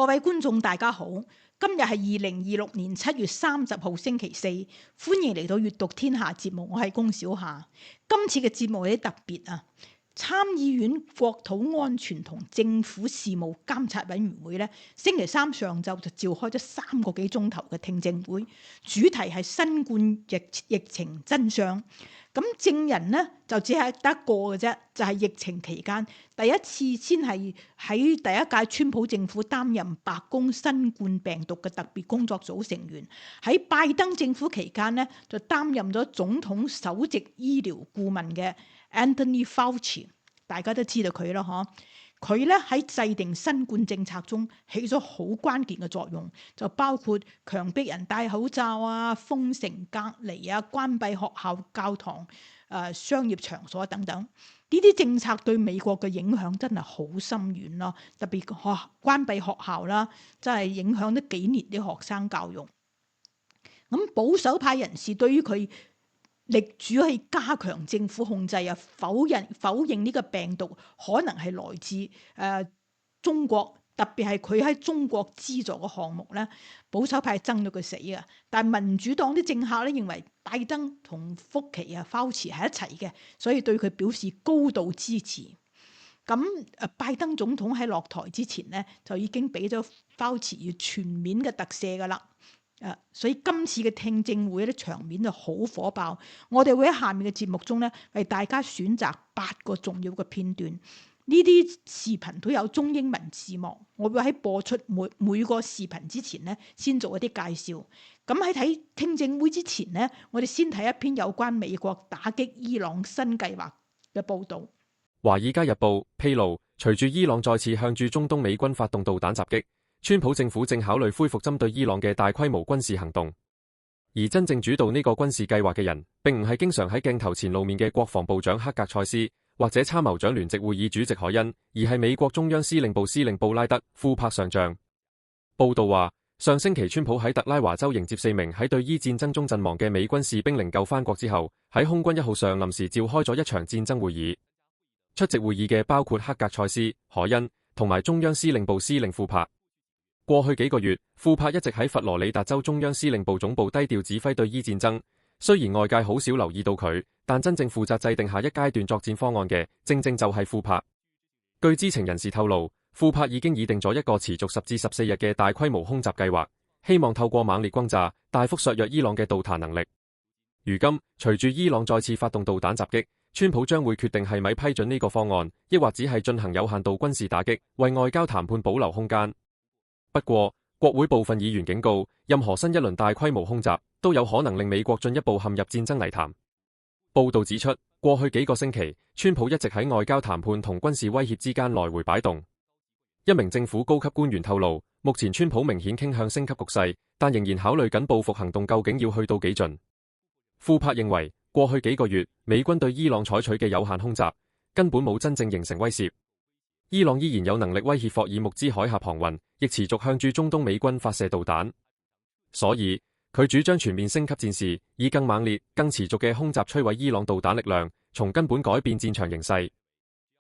各位觀眾大家好，今日係2026年7月30號星期四，歡迎嚟到閱讀天下節目，我係龔小夏。今次嘅節目有啲特別啊，參議院國土安全同政府事務監察委員會咧，星期三上晝就召開咗3個幾鐘頭嘅聽證會，主題係新冠疫情真相。咁證人呢，就只係得一個嘅啫，就係疫情期間第一次先係喺第一屆川普政府擔任白宮新冠病毒嘅特別工作組成員，喺拜登政府期間呢，就擔任咗總統首席醫療顧問嘅 Anthony Fauci， 大家都知道佢啦，嗬。佢咧喺制定新冠政策中起咗好關鍵嘅作用，就包括強迫人戴口罩啊、封城隔離啊、關閉學校、教堂、商業場所等等。呢啲政策對美國嘅影響真係好深遠咯，特別關閉學校啦，真係影響咗幾年啲學生教育。咁保守派人士對於佢力主去加強政府控制啊，否認呢個病毒可能係來自中國，特別係佢喺中國資助嘅項目咧，保守派爭到佢死啊！但係民主黨啲政客咧認為拜登同福奇啊、Fauci 係一齊嘅，所以對佢表示高度支持。咁拜登總統喺落台之前咧，就已經俾咗 Fauci 要全面嘅特赦噶啦。所以今次嘅聽證會咧，場面就好火爆。我哋會喺下面嘅節目中咧，為大家選擇8個重要嘅片段。呢啲視頻都有中英文字幕。我會喺播出每個視頻之前咧，先做一啲介紹。咁喺睇聽證會之前咧，我哋先睇一篇有關美國打擊伊朗新計劃嘅報導。《華爾街日報》披露，隨住伊朗再次向駐中東美軍發動導彈襲擊，川普政府正考慮恢復針對伊朗嘅大規模軍事行動，而真正主導呢個軍事計劃嘅人，並唔係經常喺鏡頭前露面嘅國防部長克格塞斯或者參謀長聯席會議主席凱恩，而係美國中央司令部司令布拉德·庫珀上將。報道話，上星期川普喺特拉華州迎接4名喺對伊戰爭中陣亡嘅美軍士兵靈柩返國之後，喺空軍1號上臨時召開咗一場戰爭會議。出席會議嘅包括克格塞斯、凱恩同埋中央司令部司令庫珀。過去幾個月，庫珀一直喺佛羅里達州中央司令部總部低調指揮對伊戰爭。雖然外界好少留意到佢，但真正負責制定下一階段作戰方案嘅，正正就係庫珀。據知情人士透露，庫珀已經擬定咗一個持續10至14日嘅大規模空襲計劃，希望透過猛烈轟炸，大幅削弱伊朗嘅導彈能力。如今，隨住伊朗再次發動導彈襲擊，川普將會決定係咪批准呢個方案，抑或只係進行有限度軍事打擊，為外交談判保留空間。不過，國會部分議員警告，任何新一輪大規模空襲都有可能令美國進一步陷入戰爭泥潭。報道指出，過去幾個星期，川普一直喺外交談判同軍事威脅之間來回擺動。一名政府高級官員透露，目前川普明顯傾向升級局勢，但仍然考慮緊報復行動究竟要去到幾盡。庫珀認為，過去幾個月，美軍對伊朗採取嘅有限空襲根本冇真正形成威懾。伊朗依然有能力威脅霍爾木茲海峽航運，亦持續向駐中東美軍發射導彈。所以佢主張全面升級戰事，以更猛烈、更持續嘅空襲摧毀伊朗導彈力量，從根本改變戰場形勢。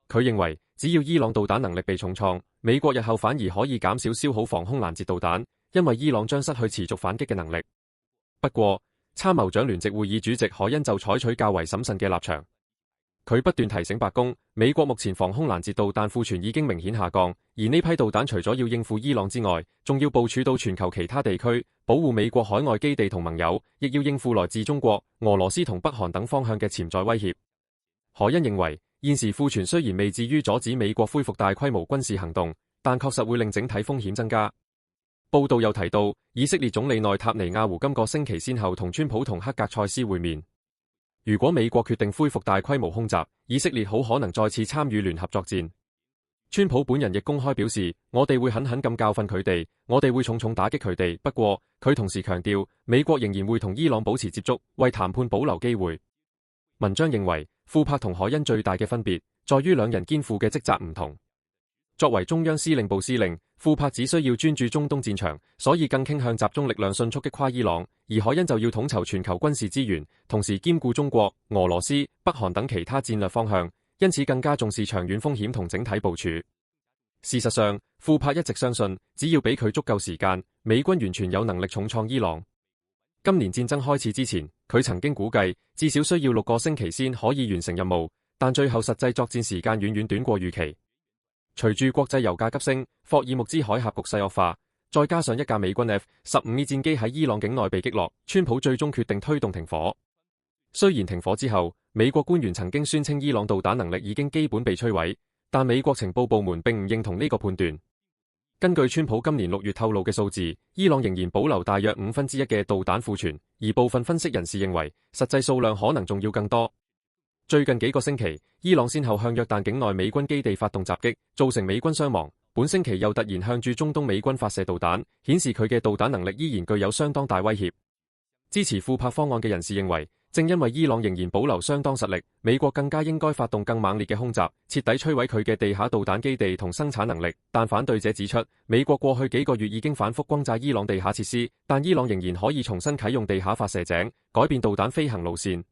佢認為，只要伊朗導彈能力被重創，美國日後反而可以減少消耗防空攔截導彈，因為伊朗將失去持續反擊嘅能力。不過，參謀長聯席會議主席凱恩就採取較為審慎嘅立場。佢不斷提醒白宮，美國目前防空攔截導彈庫存已經明顯下降，而呢批導彈除咗要應付伊朗之外，仲要部署到全球其他地區，保護美國海外基地同盟友，亦要應付來自中國、俄羅斯同北韓等方向嘅潛在威脅。凱恩認為，現時庫存雖然未至於阻止美國恢復大規模軍事行動，但確實會令整體風險增加。報道又提到，以色列總理內塔尼亞胡今個星期先後同川普同克格塞斯會面。如果美國決定恢復大規模空襲，以色列好可能再次參與聯合作戰。川普本人亦公開表示，我哋會狠狠咁教訓佢哋，我哋會重重打擊佢哋。不過，佢同時強調，美國仍然會同伊朗保持接觸，為談判保留機會。文章認為，庫珀同凱恩最大嘅分別，在於兩人肩負嘅職責唔同。作為中央司令部司令，庫珀只需要專注中東戰場，所以更傾向集中力量迅速擊垮伊朗；而凱恩就要統籌全球軍事資源，同時兼顧中國、俄羅斯、北韓等其他戰略方向，因此更加重視長遠風險同整體部署。事實上，庫珀一直相信，只要俾佢足夠時間，美軍完全有能力重創伊朗。今年戰爭開始之前，佢曾經估計至少需要6個星期先可以完成任務，但最後實際作戰時間遠遠短過預期。隨住國際油價急升，霍爾木茲海峽局勢惡化，再加上一架美軍 F-15E 戰機喺伊朗境內被擊落，川普最終決定推動停火。雖然停火之後，美國官員曾經宣稱伊朗導彈能力已經基本被摧毀，但美國情報部門並唔認同呢個判斷。根據川普今年6月透露嘅數字，伊朗仍然保留大約1/5嘅導彈庫存，而部分分析人士認為，實際數量可能仲要更多。最近幾個星期，伊朗先後向約旦境內美軍基地發動襲擊，造成美軍傷亡。本星期又突然向駐中東美軍發射導彈，顯示佢嘅導彈能力依然具有相當大威脅。支持庫珀方案嘅人士認為，正因為伊朗仍然保留相當實力，美國更加應該發動更猛烈嘅空襲，徹底摧毀佢嘅地下導彈基地同生產能力。但反對者指出，美國過去幾個月已經反覆轟炸伊朗地下設施，但伊朗仍然可以重新啟用地下發射井，改變導彈飛行路線，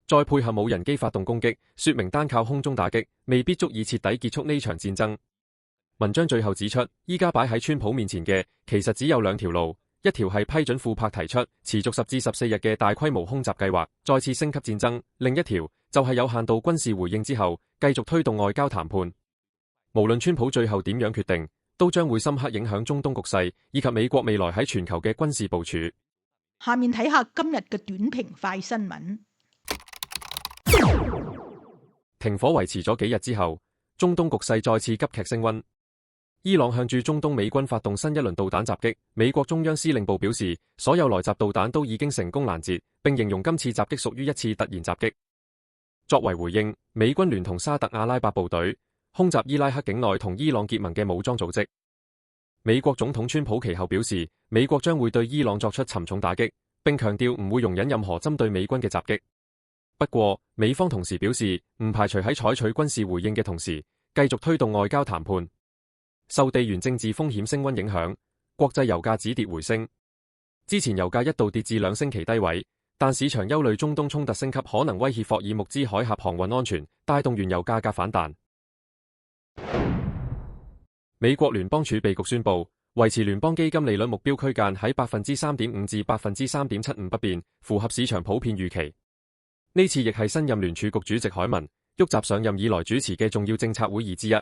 再配合無人機發動攻擊，說明單靠空中打擊未必足以徹底結束呢場戰爭。文章最後指出，依家擺喺川普面前嘅其實只有2條路。一條係批准庫珀提出持續10至14日嘅大規模空襲計劃，再次升級戰爭；另一條就係有限度軍事回應之後，繼續推動外交談判。無論川普最後點樣決定，都將會深刻影響中東局勢以及美國未來喺全球嘅軍事部署。下面睇下今日嘅短平快新聞。停火維持咗幾日之後，中東局勢再次急劇升溫。伊朗向駐中東美軍發動新一輪導彈襲擊，美國中央司令部表示，所有來襲導彈都已經成功攔截，並形容今次襲擊屬於一次突然襲擊。作為回應，美軍聯同沙特阿拉伯部隊空襲伊拉克境內同伊朗結盟嘅武裝組織。美國總統川普其後表示，美國將會對伊朗作出沉重打擊，並強調唔會容忍任何針對美軍嘅襲擊。不過，美方同時表示，唔排除喺採取軍事回應嘅同時，繼續推動外交談判。受地緣政治風險升溫影響，國際油價止跌回升。之前油價一度跌至2星期低位，但市場憂慮中東衝突升級可能威脅霍爾木茲海峽航運安全，帶動原油價格反彈。美國聯邦儲備局宣布，維持聯邦基金利率目標區間喺3.5%至3.75%不變，符合市場普遍預期。呢次亦係新任聯儲局主席凱文沃習上任以來主持嘅重要政策會議之一。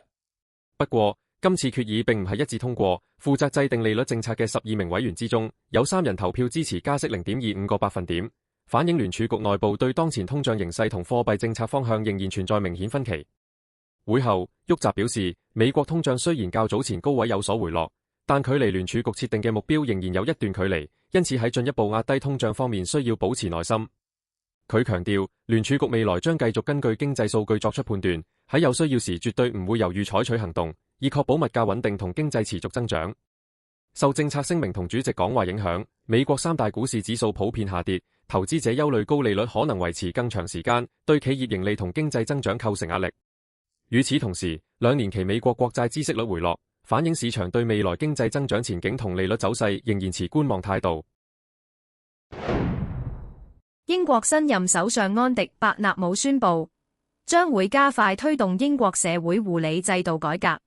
不過，今次決議並唔係一致通過，負責制定利率政策嘅12名委員之中，有3人投票支持加息0.25個百分點，反映聯儲局內部對當前通脹形勢同貨幣政策方向仍然存在明顯分歧。會後，沃習表示，美國通脹雖然較早前高位有所回落，但距離聯儲局設定嘅目標仍然有一段距離，因此喺進一步壓低通脹方面需要保持耐心。佢強調，聯儲局未來將繼續根據經濟數據作出判斷，喺有需要時絕對唔會猶豫採取行動，以確保物價穩定同經濟持續增長。受政策聲明同主席講話影響，美國3大股市指數普遍下跌，投資者憂慮高利率可能維持更長時間，對企業盈利同經濟增長構成壓力。與此同時，2年期美國國債孳息率回落，反映市場對未來經濟增長前景同利率走勢仍然持觀望態度。英國新任首相安迪伯納姆宣布，將會加快推動英國社會護理制度改革，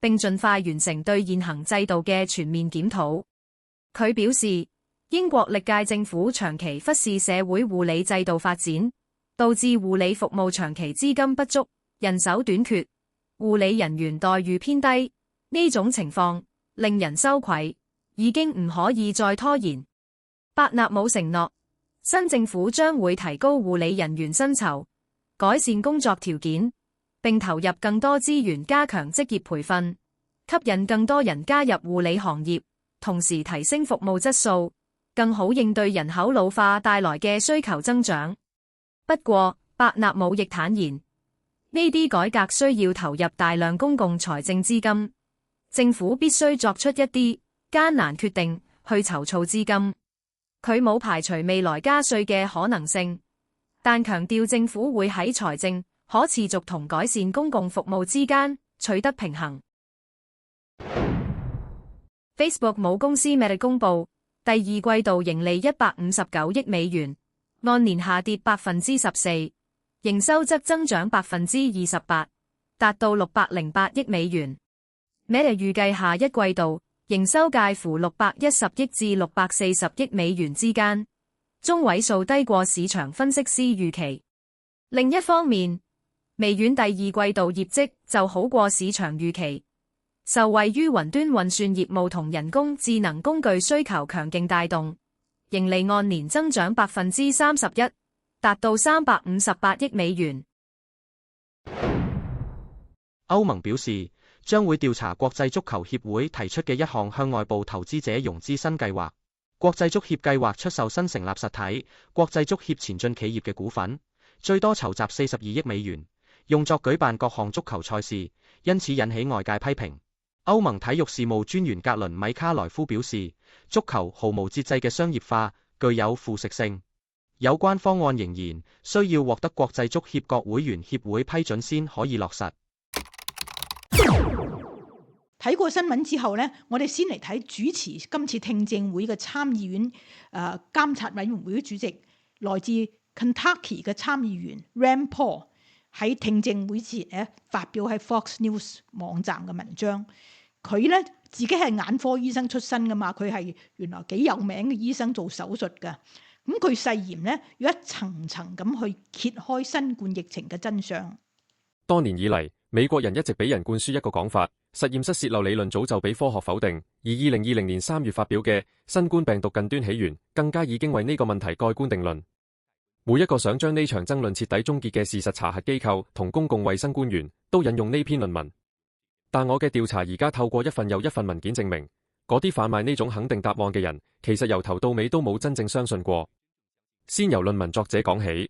並盡快完成對現行制度嘅全面檢討。佢表示，英國歷屆政府長期忽視社會護理制度發展，導致護理服務長期資金不足、人手短缺、護理人員待遇偏低，呢種情況令人羞愧，已經唔可以再拖延。伯納姆承諾，新政府將會提高護理人員薪酬，改善工作條件，並投入更多資源加強職業培訓，吸引更多人加入護理行業，同時提升服務質素，更好應對人口老化帶來嘅需求增長。不過，伯納姆亦坦言，呢啲改革需要投入大量公共財政資金，政府必須作出一啲艱難決定去籌措資金。佢冇排除未來加稅嘅可能性，但強調政府會喺財政、可持續同改善公共服務之間取得平衡。Facebook 母公司 Meta 公布第二季度盈利159億美元，按年下跌14%，營收則增長28%，達到608億美元。Meta 預計下一季度營收介乎610億至640億美元之間，中位數低過市場分析師預期。另一方面，微軟第二季度業績就好過市場預期，受惠於雲端運算業務同人工智能工具需求強勁帶動，盈利按年增長31%，達到358億美元。歐盟表示，將會調查國際足球協會提出嘅一項向外部投資者融資新計劃。國際足協計劃出售新成立實體國際足協前進企業嘅股份，最多籌集42億美元，用作舉辦各項足球賽事，因此引起外界批評。歐盟體育事務專員格倫米卡萊夫表示，足球毫無節制嘅商業化具有腐蝕性，有關方案仍然需要獲得國際足協各會員協會批准先可以落實。睇過新聞之後呢，我哋先嚟睇主持今次聽證會嘅參議院監察委員會主席，來自 Kentucky 嘅參議員 Rand Paul 喺聽證會前咧發表喺 Fox News 網站嘅文章。佢呢自己係眼科醫生出身噶嘛，佢係原來幾有名嘅醫生，做手術噶。咁佢誓言呢要一層層咁去揭開新冠疫情嘅真相。多年以嚟，美國人一直俾人灌輸一個講法，實驗室洩漏理論早就俾科學否定，而2020年3月發表嘅新冠病毒近端起源，更加已經為呢個問題蓋棺定論。每一個想將呢場爭論徹底終結嘅事實查核機構同公共衛生官員，都引用呢篇論文。但我嘅調查而家透過一份又一份文件證明，嗰啲販賣呢種肯定答案嘅人，其實由頭到尾都冇真正相信過。先由論文作者講起，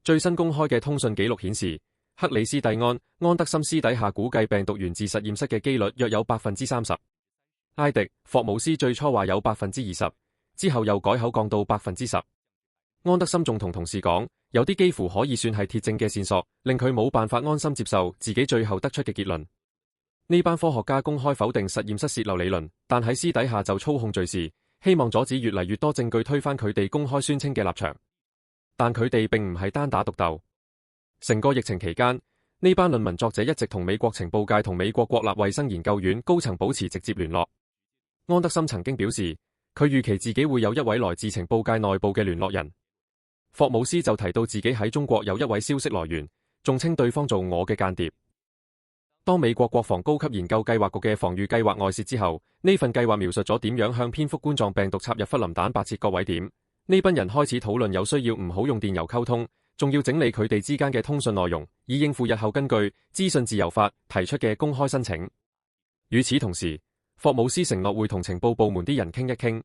最新公開嘅通訊記錄顯示，克里斯蒂安·安德森私底下估計病毒源自實驗室嘅機率約有30%。埃迪·霍姆斯最初話有20%，之後又改口降到10%。安德森仲同同事講，有啲幾乎可以算係鐵證嘅線索，令佢冇辦法安心接受自己最後得出嘅結論。呢班科學家公開否定實驗室洩漏理論，但喺私底下就操控敘事，希望阻止越嚟越多證據推翻佢哋公開宣稱嘅立場。但佢哋並唔係單打獨鬥。成個疫情期間，呢班論文作者一直同美國情報界同美國國立衛生研究院高層保持直接聯絡。安德森曾經表示，佢預期自己會有一位來自情報界內部嘅聯絡人。霍姆斯就提到自己喺中國有一位消息來源，仲稱對方做我嘅間諜。當美國國防高級研究計劃局嘅防禦計劃外泄之後，呢份計劃描述咗點樣向蝙蝠冠狀病毒插入囫圇蛋白切割位點。呢班人開始討論有需要唔好用電郵溝通，仲要整理佢哋之間嘅通訊內容，以應付日後根據資訊自由法提出嘅公開申請。與此同時，霍姆斯承諾會同情報部門啲人傾一傾。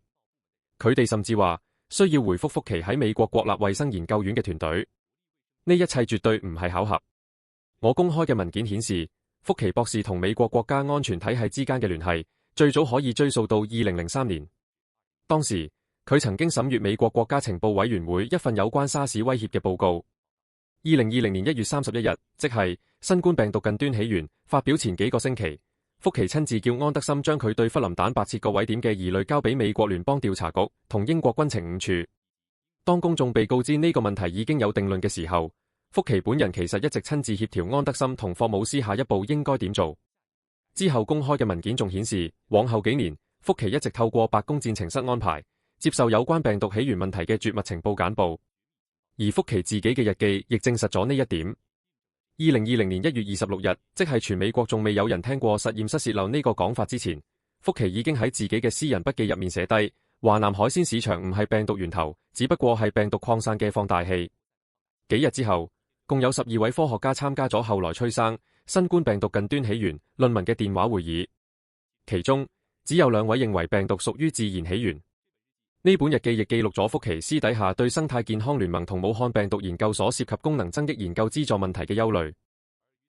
佢哋甚至話需要回覆福奇喺美國國立衛生研究院嘅團隊。呢一切絕對唔係巧合。我公開嘅文件顯示，福奇博士同美國國家安全體系之間嘅聯繫最早可以追溯到2003年。當時佢曾經審閱美國國家情報委員會一份有關沙士威脅嘅報告。2020年1月31日，即係新冠病毒近端起源發表前幾個星期，福奇親自叫安德森將佢對囫圇蛋白切割位點嘅疑慮交俾美國聯邦調查局同英國軍情5處。當公眾被告知呢個問題已經有定論嘅時候，福奇本人其實一直親自協調安德森同霍姆斯下一步應該點做。之後公開嘅文件仲顯示，往後幾年，福奇一直透過白宮戰情室安排，接受有關病毒起源問題嘅絕密情報簡報。而福奇自己嘅日記亦證實咗呢一點。2020年1月26日，即係全美國仲未有人聽過實驗室洩漏呢個講法之前，福奇已經喺自己嘅私人筆記入面寫低，華南海鮮市場唔係病毒源頭，只不過係病毒擴散嘅放大器。幾日之後，共有12位科學家參加咗後來催生新冠病毒近端起源論文嘅電話會議，其中只有2位認為病毒屬於自然起源。呢本日記亦記錄咗福奇私底下對生態健康聯盟同武漢病毒研究所涉及功能增益研究資助問題嘅憂慮。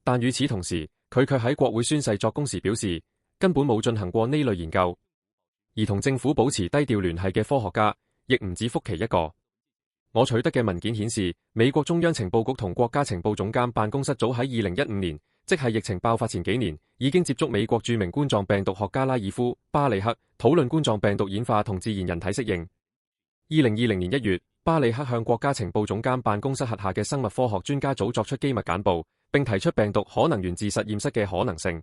但與此同時，佢卻喺國會宣誓作供時表示，根本冇進行過呢類研究。而同政府保持低調聯繫嘅科學家，亦唔止福奇一個。我取得嘅文件顯示，美國中央情報局同國家情報總監辦公室早喺2015年，即係疫情爆發前幾年，已經接觸美國著名冠狀病毒學家拉爾夫·巴里克，討論冠狀病毒演化同自然人體適應。2020年1月，巴里克向國家情報總監辦公室轄下嘅生物科學專家組作出機密簡報，並提出病毒可能源自實驗室嘅可能性。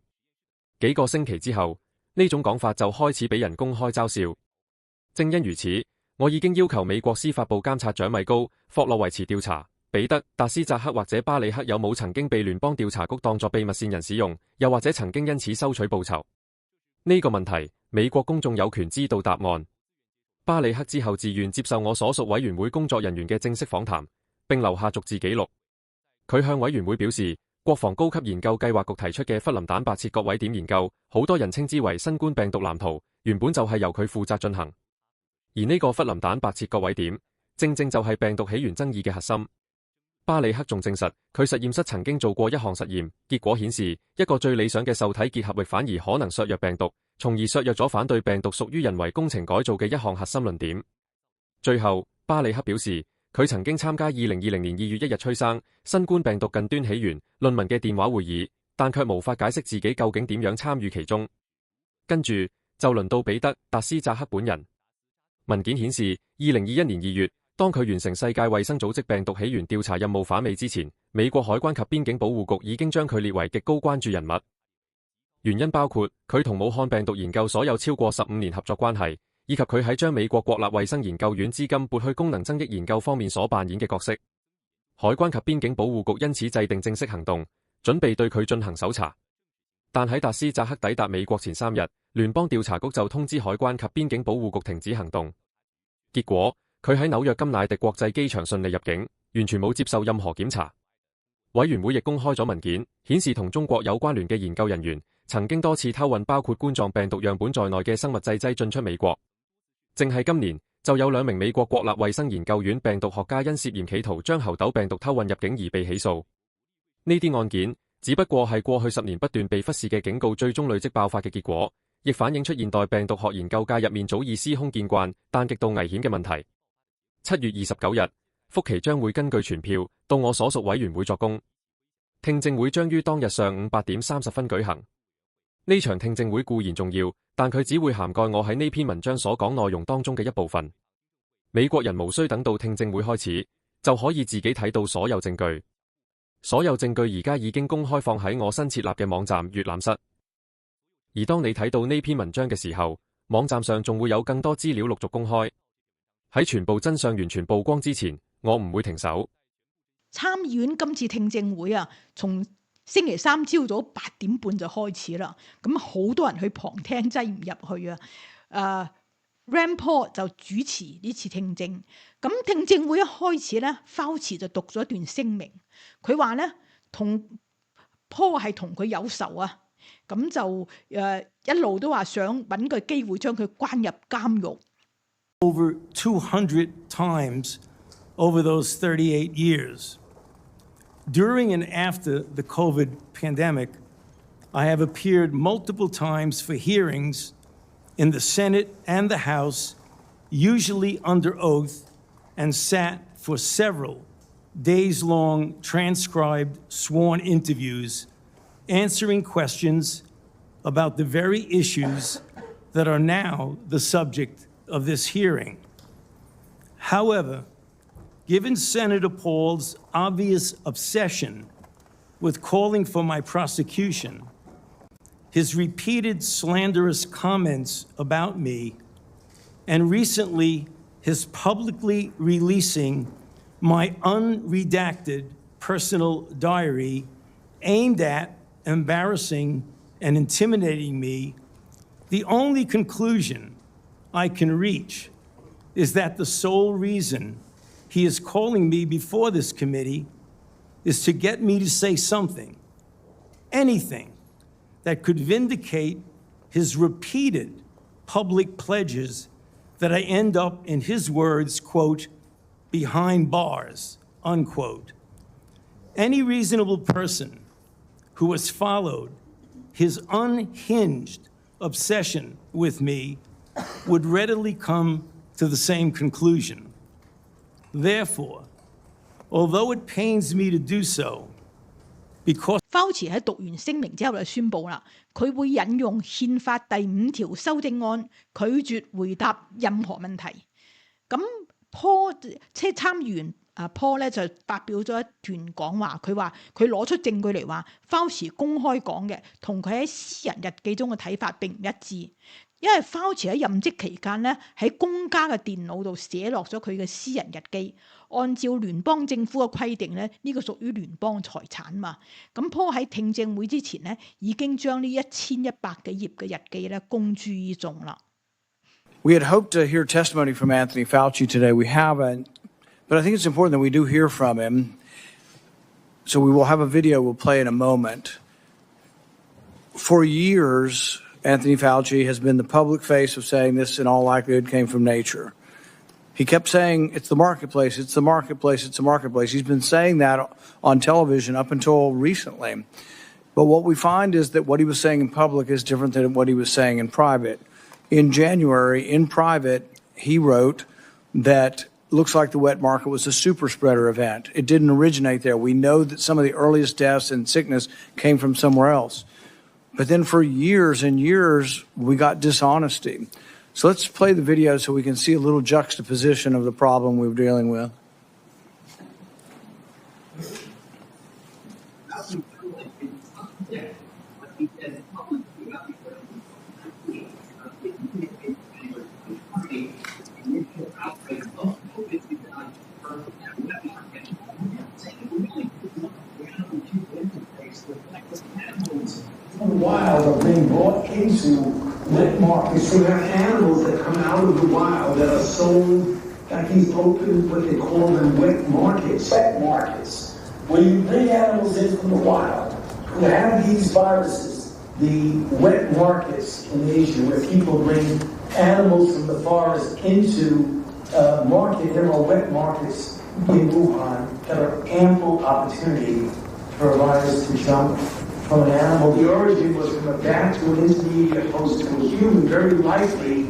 幾個星期之後，呢種講法就開始俾人公開嘲笑。正因如此，我已經要求美國司法部監察長米高、霍洛維茨調查彼得、達斯扎克或者巴里克有冇曾經被聯邦調查局當作秘密線人使用，又或者曾經因此收取報酬。呢個問題，美國公眾有權知道答案。巴里克之後自願接受我所屬委員會工作人員嘅正式訪談，並留下逐字記錄。佢向委員會表示，國防高級研究計劃局提出嘅弗林蛋白切割位點研究，好多人稱之為新冠病毒藍圖，原本就係由佢負責進行。而呢個弗林蛋白切割位點，正正就係病毒起源爭議嘅核心。巴里克仲證實，佢實驗室曾經做過一項實驗，結果顯示一個最理想嘅受體結合域反而可能削弱病毒，從而削弱咗反對病毒屬於人為工程改造嘅一項核心論點。最後，巴里克表示，佢曾經參加2020年2月1日催生新冠病毒近端起源論文嘅電話會議，但卻無法解釋自己究竟點樣參與其中。跟住就輪到彼得、達斯扎克本人。文件顯示，2021年2月，當佢完成世界衛生組織病毒起源調查任務返美之前，美國海關及邊境保護局已經將佢列為極高關注人物。原因包括佢同武漢病毒研究所有超過15年合作關係，以及佢喺將美國國立衛生研究院資金撥去功能增益研究方面所扮演嘅角色。海關及邊境保護局因此制定正式行動，準備對佢進行搜查。但喺達斯扎克抵達美國前3日，聯邦調查局就通知海關及邊境保護局停止行動。結果，佢喺紐約金乃迪國際機場順利入境，完全冇接受任何檢查。委員會亦公開咗文件，顯示同中國有關聯嘅研究人員曾經多次偷運包括冠狀病毒樣本在內嘅生物製劑進出美國。淨係今年，就有2名美國國立衛生研究院病毒學家因涉嫌企圖將猴痘病毒偷運入境而被起訴。呢啲案件只不過係過去10年不斷被忽視嘅警告最終累積爆發嘅結果，亦反映出現代病毒學研究界入面早已司空見慣但極度危險嘅問題。7月29日，福奇將會根據傳票到我所屬委員會作供。聽證會將於當日上午8點30分舉行。呢場聽證會固然重要，但佢只會涵蓋我喺呢篇文章所講內容當中嘅一部分。美國人無需等到聽證會開始，就可以自己睇到所有證據。所有證據而家已經公開放喺我新設立嘅網站閱覽室。而當你睇到呢篇文章嘅時候，網站上仲會有更多資料陸續公開。喺全部真相完全曝光之前，我唔會停手。參議院今次聽證會啊，從星期3朝早8點半就開始啦。咁好多人去旁聽，擠唔入去啊。Rand Paul 就主持呢次聽證。咁聽證會一開始咧，Fauci 就讀咗一段聲明。佢話咧，同 Paul 係同佢有仇啊。咁就一路都話想揾個機會將佢關入監獄。Over 200 times over those 38 years. During and after the COVID pandemic, I have appeared multiple times for hearings in the Senate and the House, usually under oath, and sat for several days-long transcribed sworn interviews, answering questions about the very issues that are now the subject of this hearing. However, given Senator Paul's obvious obsession with calling for my prosecution, his repeated slanderous comments about me, and recently his publicly releasing my unredacted personal diary aimed at embarrassing and intimidating me, the only conclusion I can reach is that the sole reason he is calling me before this committee is to get me to say something, anything, that could vindicate his repeated public pledges that I end up, in his words, quote, behind bars, unquote. Any reasonable person who has followed his unhinged obsession with me would readily come to the same conclusion. Therefore, although it pains me to do so, because Fauci 喺讀完聲明之後就宣布啦，佢會引用憲法第5條修正案，拒絕回答任何問題。咁Paul 參議員 Paul 咧就發表咗一段講話，佢話佢攞出證據嚟話 Fauci 公開講嘅同佢喺私人日記中嘅睇法並唔一致，因為 Fauci 喺任職期間咧喺公家嘅電腦度寫落咗佢嘅私人日記，按照聯邦政府嘅規定咧，呢個屬於聯邦財產嘛。咁 Paul 喺聽證會之前咧已經將呢1100幾頁嘅日記咧公諸於眾啦。We had hoped to hear testimony from Anthony Fauci today. We haven't, but I think it's important that we do hear from him. So we will have a video we'll play in a moment. For years, Anthony Fauci has been the public face of saying this in all likelihood came from nature. He kept saying, it's the marketplace, it's the marketplace, it's the marketplace. He's been saying that on television up until recently. But what we find is that what he was saying in public is different than what he was saying in private. In January, in private, he wrote that looks like the wet market was a super spreader event. It didn't originate there. We know that some of the earliest deaths and sickness came from somewhere else. But then for years and years, we got dishonesty. So let's play the video so we can see a little juxtaposition of the problem we're dealing with. Wild are being brought into wet markets. So there are animals that come out of the wild that are sold, like he's opened what they call them wet markets. Wet markets, where you bring animals in from the wild who have these viruses. The wet markets in Asia, where people bring animals from the forest into market. There are wet markets in Wuhan that are ample opportunity for a virus to jump from an animal. The origin was from a bat to an intermediate host to a human, very likely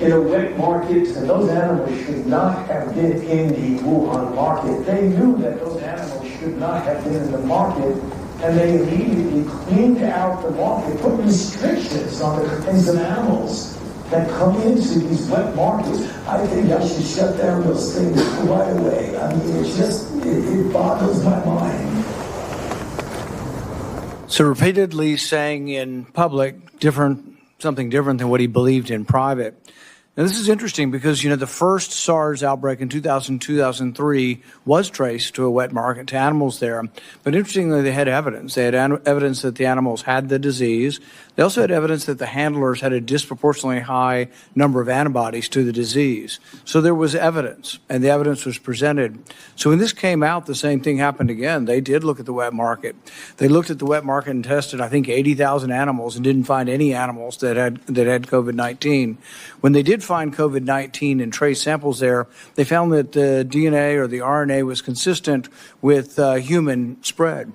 in a wet market, and those animals should not have been in the Wuhan market. They knew that those animals should not have been in the market, and they immediately cleaned out the market, put restrictions on the kinds of animals that come into these wet markets. I think I should shut down those things right away. I mean, it boggles my mind. So repeatedly saying in public something different than what he believed in private. Now this is interesting because, the first SARS outbreak in 2003 was traced to a wet market, to animals there. But interestingly, they had evidence. They had evidence that the animals had the disease. They also had evidence that the handlers had a disproportionately high number of antibodies to the disease. So there was evidence, and the evidence was presented. So when this came out, the same thing happened again. They did look at the wet market. They looked at the wet market and tested, I think, 80,000 animals and didn't find any animals that had COVID-19. When they did find COVID-19 in trace samples there, they found that the DNA or the RNA was consistent with human spread.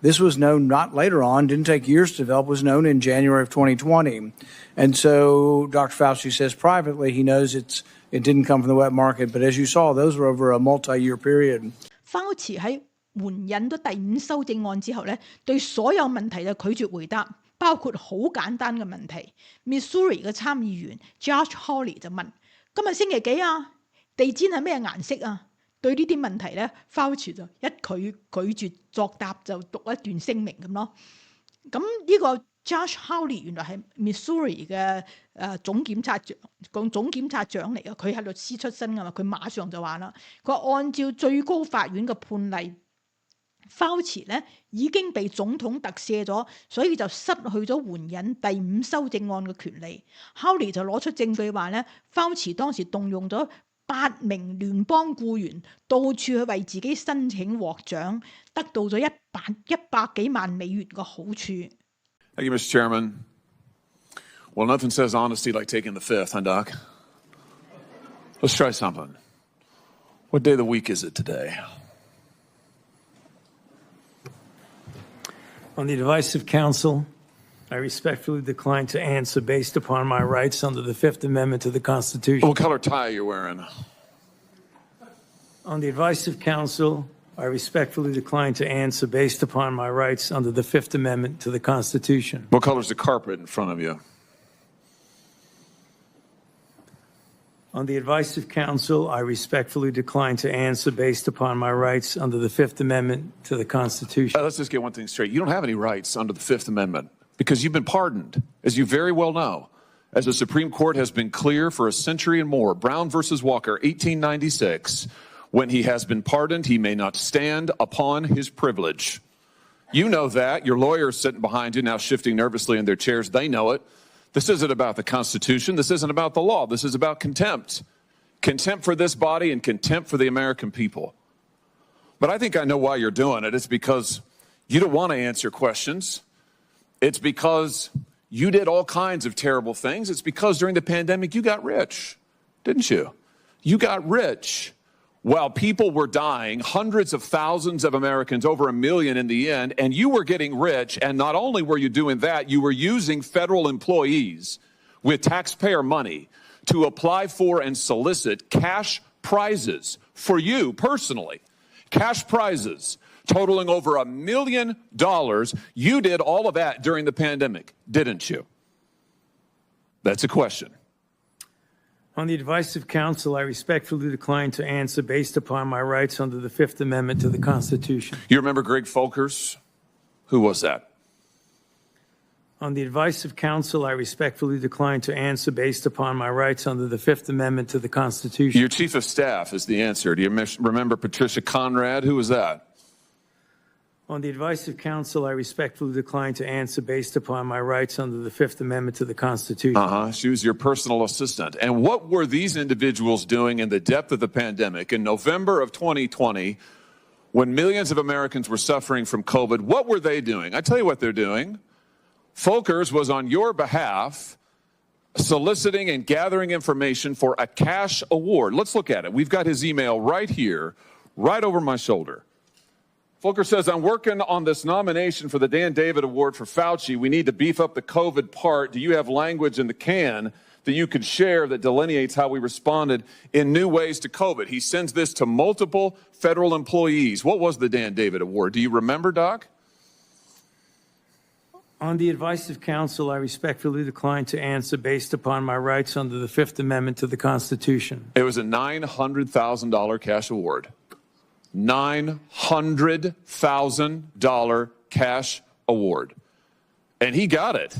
This was known not later on, didn't take years to develop, was known in January of 2020. And so Dr. Fauci says privately he knows it didn't come from the wet market, but as you saw, those were over a multi-year period. Fauci 喺援引咗第5修正案之後咧，對所有問題就拒絕回答，包括好簡單嘅問題。Missouri 嘅參議員 Josh Hawley 就問：今日星期幾啊？地氈係咩顏色啊？對呢啲問題咧 ，Fauci 就拒絕作答，就讀一段聲明咁咯。咁呢個 Josh Hawley 原來係 Missouri 嘅總檢察長嚟嘅，佢係律師出身噶嘛，佢馬上就話啦，佢話按照最高法院嘅判例 ，Fauci 咧已經被總統特赦咗，所以就失去咗援引第5修正案嘅權利。Hawley 就攞出證據話咧 ，Fauci 當時動用咗8名聯邦僱員到處去為自己申請獲獎，得到咗100幾萬美元嘅好處。Thank you, Mr. Chairman. Well, nothing says honesty like taking the fifth, huh, Doc? Let's try something. What day of the week is it today? On the advice of counsel, I respectfully decline to answer based upon my rights under the Fifth Amendment to the Constitution. What color tie are you wearing? On the advice of counsel, I respectfully decline to answer based upon my rights under the Fifth Amendment to the Constitution. What color is the carpet in front of you? On the advice of counsel, I respectfully decline to answer based upon my rights under the Fifth Amendment to the Constitution. Let's just get one thing straight. You don't have any rights under the Fifth Amendment because you've been pardoned, as you very well know. As the Supreme Court has been clear for a century and more, Brown versus Walker, 1896, when he has been pardoned, he may not stand upon his privilege. You know that. Your lawyers sitting behind you now shifting nervously in their chairs, they know it. This isn't about the Constitution. This isn't about the law. This is about contempt. Contempt for this body and contempt for the American people. But I think I know why you're doing it. It's because you don't want to answer questions. It's because you did all kinds of terrible things. It's because during the pandemic you got rich, didn't you? You got rich while people were dying, hundreds of thousands of Americans, over 1 million in the end, and you were getting rich, and not only were you doing that, you were using federal employees with taxpayer money to apply for and solicit cash prizes for you personally. Cash prizes totaling over $1 million. You did all of that during the pandemic, didn't you? That's a question. On the advice of counsel, I respectfully decline to answer based upon my rights under the Fifth Amendment to the Constitution. You remember Greg Folkers? Who was that? On the advice of counsel, I respectfully decline to answer based upon my rights under the Fifth Amendment to the Constitution. Your chief of staff is the answer. Do you remember Patricia Conrad? Who was that? On the advice of counsel, I respectfully decline to answer based upon my rights under the Fifth Amendment to the Constitution. She was your personal assistant. And what were these individuals doing in the depth of the pandemic in November of 2020 when millions of Americans were suffering from COVID? What were they doing? I tell you what they're doing. Folkers was on your behalf soliciting and gathering information for a cash award. Let's look at it. We've got his email right here, right over my shoulder. Folkers says, I'm working on this nomination for the Dan David Award for Fauci. We need to beef up the COVID part. Do you have language in the can that you could share that delineates how we responded in new ways to COVID? He sends this to multiple federal employees. What was the Dan David Award? Do you remember, Doc? On the advice of counsel, I respectfully decline to answer based upon my rights under the Fifth Amendment to the Constitution. It was a $900,000 cash award. $900,000 cash award. And he got it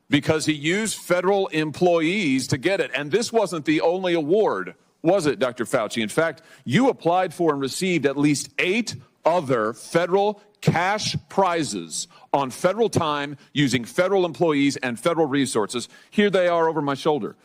because he used federal employees to get it. And this wasn't the only award, was it, Dr. Fauci? In fact, you applied for and received at least 8 other federal cash prizes on federal time using federal employees and federal resources. Here they are over my shoulder.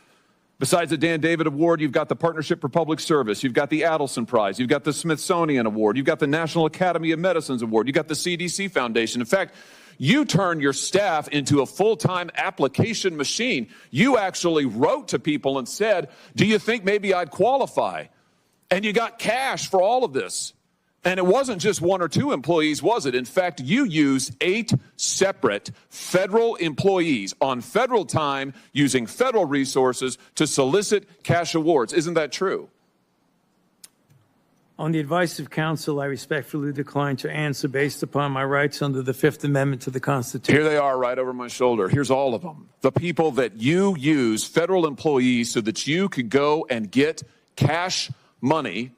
Besides the Dan David Award, you've got the Partnership for Public Service, you've got the Adelson Prize, you've got the Smithsonian Award, you've got the National Academy of Medicine's Award, you've got the CDC Foundation. In fact, you turned your staff into a full-time application machine. You actually wrote to people and said, do you think maybe I'd qualify? And you got cash for all of this. And it wasn't just 1 or 2 employees, was it? In fact, you used 8 separate federal employees on federal time using federal resources to solicit cash awards. Isn't that true? On the advice of counsel, I respectfully decline to answer based upon my rights under the Fifth Amendment to the Constitution. Here they are right over my shoulder. Here's all of them. The people that you use, federal employees, so that you could go and get cash money.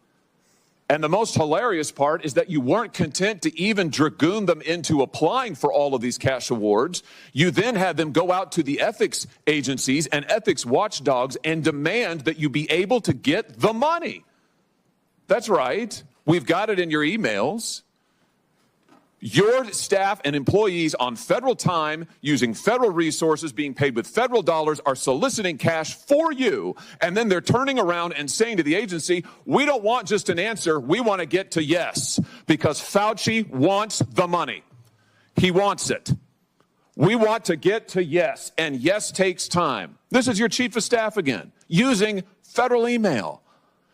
And the most hilarious part is that you weren't content to even dragoon them into applying for all of these cash awards. You then had them go out to the ethics agencies and ethics watchdogs and demand that you be able to get the money. That's right. We've got it in your emails. Your staff and employees on federal time, using federal resources, being paid with federal dollars, are soliciting cash for you, and then they're turning around and saying to the agency, we don't want just an answer, we want to get to yes, because Fauci wants the money. He wants it. We want to get to yes, and yes takes time. This is your chief of staff again, using federal email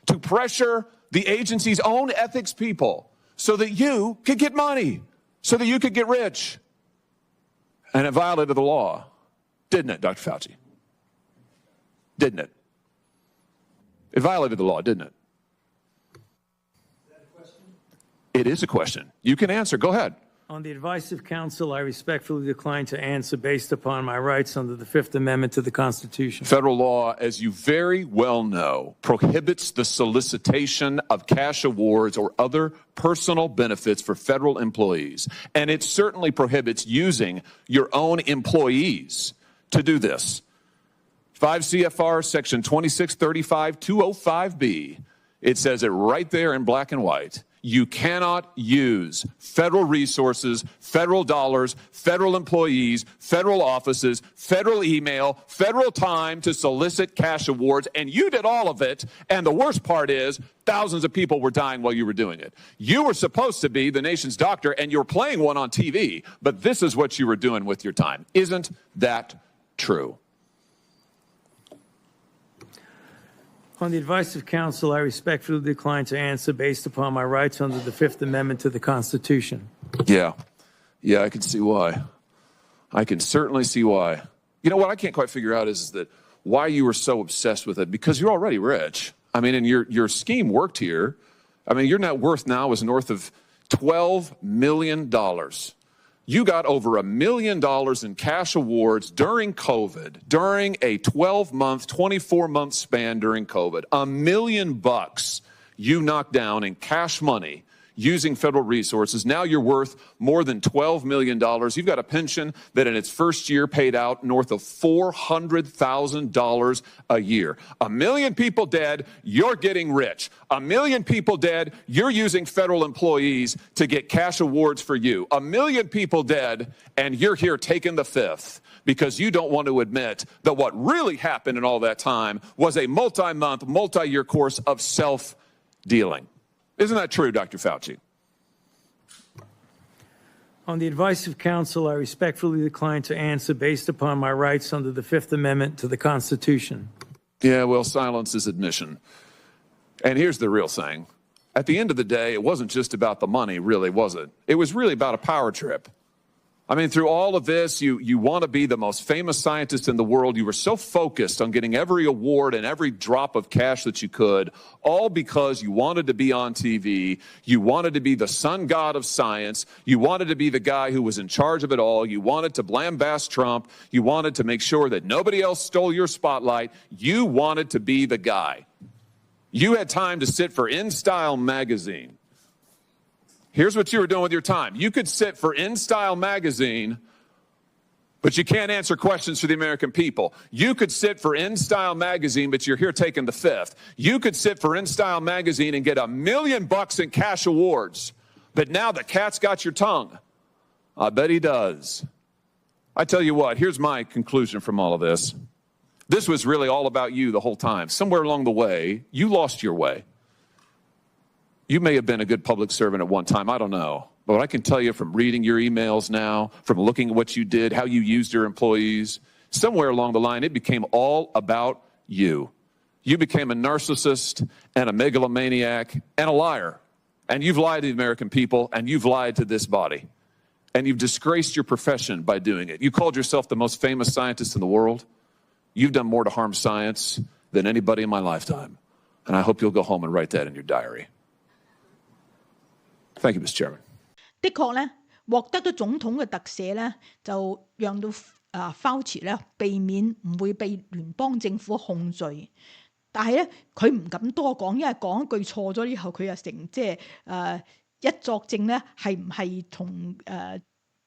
to pressure the agency's own ethics people so that you could get money. So that you could get rich. And it violated the law, didn't it, Dr. Fauci? Didn't it? It violated the law, didn't it? Is that a question? It is a question. You can answer. Go ahead. On the advice of counsel, I respectfully decline to answer based upon my rights under the Fifth Amendment to the Constitution. Federal law, as you very well know, prohibits the solicitation of cash awards or other personal benefits for federal employees. And it certainly prohibits using your own employees to do this. 5 CFR section 2635-205B, it says it right there in black and white. You cannot use federal resources, federal dollars, federal employees, federal offices, federal email, federal time to solicit cash awards, and you did all of it, and the worst part is thousands of people were dying while you were doing it. You were supposed to be the nation's doctor, and you're playing one on TV, but this is what you were doing with your time. Isn't that true? On the advice of counsel, I respectfully decline to answer based upon my rights under the Fifth Amendment to the Constitution. Yeah, I can see why. I can certainly see why. You know what I can't quite figure out is that why you were so obsessed with it, because you're already rich. I mean, and your scheme worked here. I mean, your net worth now is north of $12 million. You got over $1 million in cash awards during COVID, during a 12-month, 24-month span during COVID. $1 million you knocked down in cash money using federal resources. Now you're worth more than $12 million. You've got a pension that in its first year paid out north of $400,000 a year. 1 million people dead, you're getting rich. 1 million people dead, you're using federal employees to get cash awards for you. 1 million people dead, and you're here taking the fifth because you don't want to admit that what really happened in all that time was a multi-month, multi-year course of self-dealing. Isn't that true, Dr. Fauci? On the advice of counsel, I respectfully decline to answer based upon my rights under the Fifth Amendment to the Constitution. Yeah, well, silence is admission. And here's the real thing. At the end of the day, it wasn't just about the money, really, was it? It was really about a power trip. I mean, through all of this, you want to be the most famous scientist in the world. You were so focused on getting every award and every drop of cash that you could, all because you wanted to be on TV. You wanted to be the sun god of science. You wanted to be the guy who was in charge of it all. You wanted to lambaste Trump. You wanted to make sure that nobody else stole your spotlight. You wanted to be the guy. You had time to sit for InStyle magazine. Here's what you were doing with your time. You could sit for InStyle magazine, but you can't answer questions for the American people. You could sit for InStyle magazine, but you're here taking the fifth. You could sit for InStyle magazine and get $1 million in cash awards, but now the cat's got your tongue. I bet he does. I tell you what, here's my conclusion from all of this. This was really all about you the whole time. Somewhere along the way, you lost your way. You may have been a good public servant at one time, I don't know. But I can tell you from reading your emails now, from looking at what you did, how you used your employees, somewhere along the line, it became all about you. You became a narcissist and a megalomaniac and a liar. And you've lied to the American people, and you've lied to this body. And you've disgraced your profession by doing it. You called yourself the most famous scientist in the world. You've done more to harm science than anybody in my lifetime. And I hope you'll go home and write that in your diary. Thank you, Mr. Chairman. 的確咧，獲得咗總統嘅特赦咧，就讓到Fauci 咧避免唔會被聯邦政府控罪。但係咧，佢唔敢多講，因為講一句錯咗之後，佢又成一作證咧，係唔係同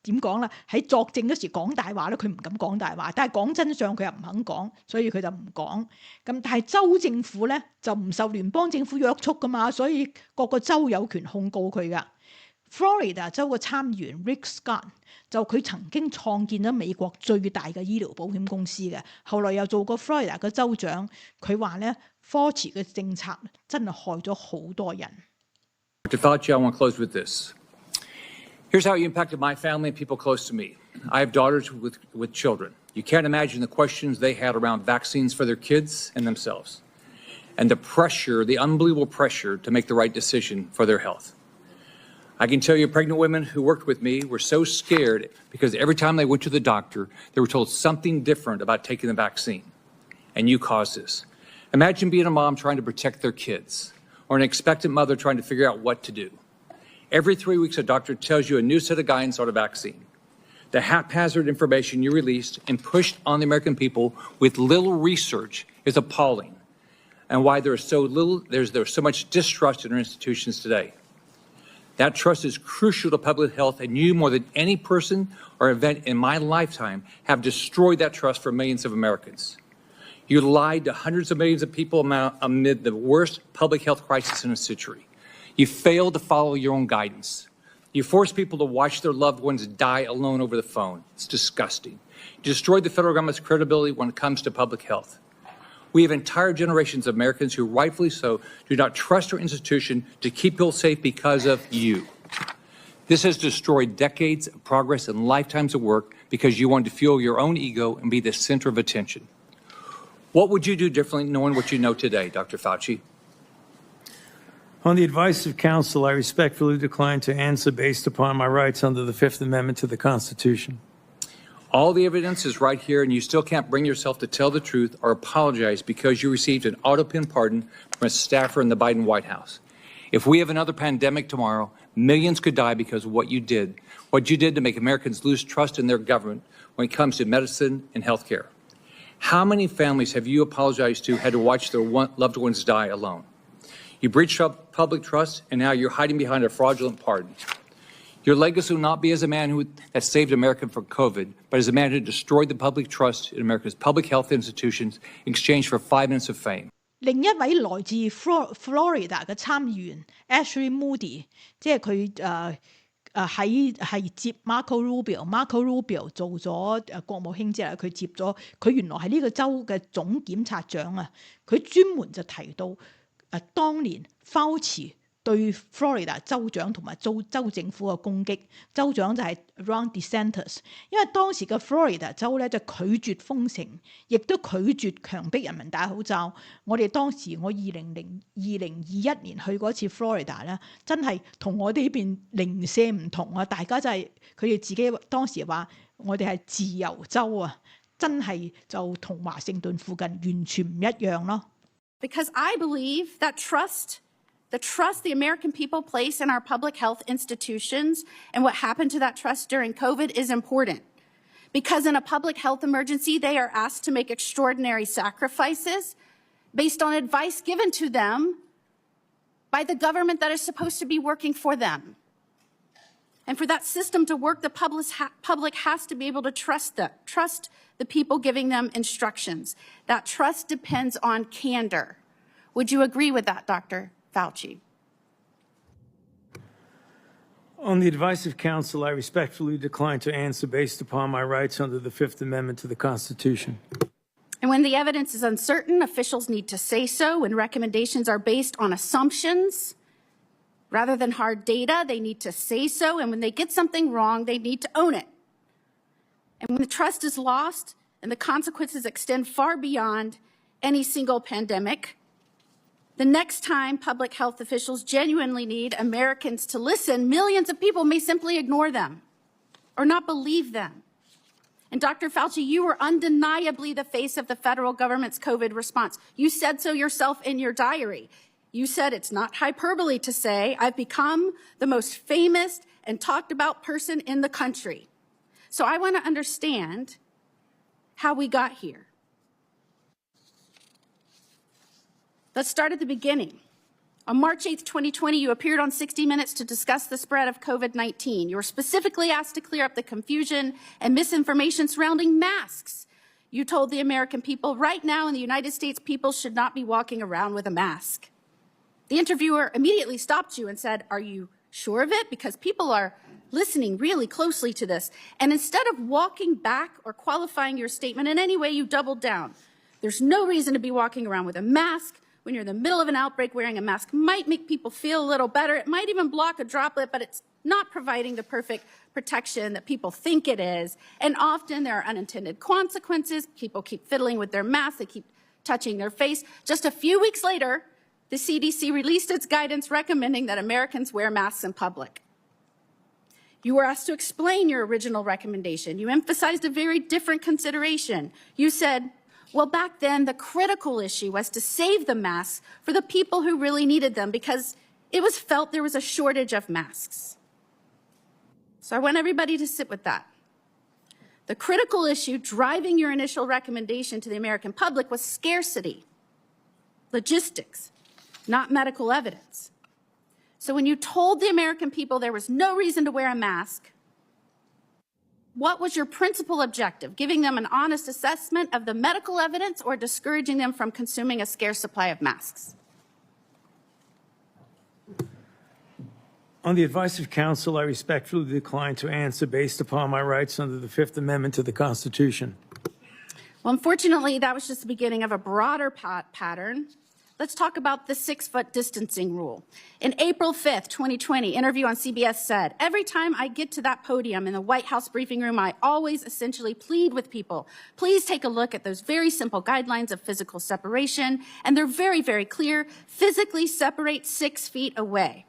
點講啦？喺作證嗰時講大話咧，佢唔敢講大話，但係講真相佢又唔肯講，所以佢就唔講。咁但係州政府咧就唔受聯邦政府約束噶嘛，所以各個州有權控告佢噶。Florida 州嘅參議員 Rick Scott 就佢曾經創建咗美國最大嘅醫療保險公司嘅，後來又做過 Florida 嘅州長。佢話咧 Fauci 嘅政策真係害咗好多人。Dr. Fauci, I want to close with this. Here's how you impacted my family and people close to me. I have daughters with children. You can't imagine the questions they had around vaccines for their kids and themselves, and the pressure, the unbelievable pressure to make the right decision for their health. I can tell you pregnant women who worked with me were so scared because every time they went to the doctor, they were told something different about taking the vaccine. And you caused this. Imagine being a mom trying to protect their kids, or an expectant mother trying to figure out what to do. Every 3 weeks, a doctor tells you a new set of guidance on a vaccine. The haphazard information you released and pushed on the American people with little research is appalling, and why there's so much distrust in our institutions today. That trust is crucial to public health, and you, more than any person or event in my lifetime, have destroyed that trust for millions of Americans. You lied to hundreds of millions of people amid the worst public health crisis in a century. You failed to follow your own guidance. You forced people to watch their loved ones die alone over the phone. It's disgusting. You destroyed the federal government's credibility when it comes to public health. We have entire generations of Americans who, rightfully so, do not trust our institution to keep people safe because of you. This has destroyed decades of progress and lifetimes of work because you wanted to fuel your own ego and be the center of attention. What would you do differently knowing what you know today, Dr. Fauci? On the advice of counsel, I respectfully decline to answer based upon my rights under the Fifth Amendment to the Constitution. All the evidence is right here, and you still can't bring yourself to tell the truth or apologize because you received an auto-pin pardon from a staffer in the Biden White House. If we have another pandemic tomorrow, millions could die because of what you did to make Americans lose trust in their government when it comes to medicine and health care. How many families have you apologized to had to watch their loved ones die alone? You breached public trust, and now you're hiding behind a fraudulent pardon. Your legacy will not be as a man that saved America from COVID, but as a man who destroyed the public trust in America's public health institutions in exchange for 5 minutes of fame. 另一位來自 Florida 嘅參議員 Ashley Moody， 即係佢係接 Marco Rubio 做咗國務卿之後，佢接咗佢原來係呢個州嘅總檢察長啊，佢專門就提到當年 Fauci 對 Florida 州長同埋州政府嘅攻擊，州長就係 Ron DeSantis， 因為當時嘅 Florida 州咧就拒絕封城，亦都拒絕強迫人民戴口罩。我2021年去嗰次 Florida 咧，真係同我哋呢邊零舍唔同啊！大家就係佢哋自己當時話我哋係自由州啊，真係就同華盛頓附近完全唔一樣咯。Because I believe that the trust the American people place in our public health institutions and what happened to that trust during COVID is important. Because in a public health emergency, they are asked to make extraordinary sacrifices based on advice given to them by the government that is supposed to be working for them. And for that system to work, the public has to be able to trust the people giving them instructions. That trust depends on candor. Would you agree with that, Dr. Fauci? On the advice of counsel, I respectfully decline to answer based upon my rights under the Fifth Amendment to the Constitution. And when the evidence is uncertain, officials need to say so. When recommendations are based on assumptions rather than hard data, they need to say so. And when they get something wrong, they need to own it. And when the trust is lost and the consequences extend far beyond any single pandemic, the next time public health officials genuinely need Americans to listen, millions of people may simply ignore them or not believe them. And Dr. Fauci, you were undeniably the face of the federal government's COVID response. You said so yourself in your diary. You said it's not hyperbole to say, I've become the most famous and talked about person in the country. So I want to understand how we got here. Let's start at the beginning. On March 8th, 2020, you appeared on 60 Minutes to discuss the spread of COVID-19. You were specifically asked to clear up the confusion and misinformation surrounding masks. You told the American people, right now in the United States, people should not be walking around with a mask. The interviewer immediately stopped you and said, are you sure of it? Because people are listening really closely to this. And instead of walking back or qualifying your statement in any way, you doubled down. There's no reason to be walking around with a mask. When you're in the middle of an outbreak, wearing a mask might make people feel a little better. It might even block a droplet, but it's not providing the perfect protection that people think it is. And often there are unintended consequences. People keep fiddling with their masks. They keep touching their face. Just a few weeks later, the CDC released its guidance recommending that Americans wear masks in public. You were asked to explain your original recommendation. You emphasized a very different consideration. You said, well, back then, the critical issue was to save the masks for the people who really needed them, because it was felt there was a shortage of masks. So I want everybody to sit with that. The critical issue driving your initial recommendation to the American public was scarcity, logistics, not medical evidence. So when you told the American people there was no reason to wear a mask, what was your principal objective? Giving them an honest assessment of the medical evidence or discouraging them from consuming a scarce supply of masks? On the advice of counsel, I respectfully decline to answer based upon my rights under the Fifth Amendment to the Constitution. Well, unfortunately, that was just the beginning of a broader pattern. Let's talk about the 6-foot distancing rule. In April 5th, 2020, interview on CBS said, every time I get to that podium in the White House briefing room, I always essentially plead with people, please take a look at those very simple guidelines of physical separation, and they're very, very clear. Physically separate 6 feet away.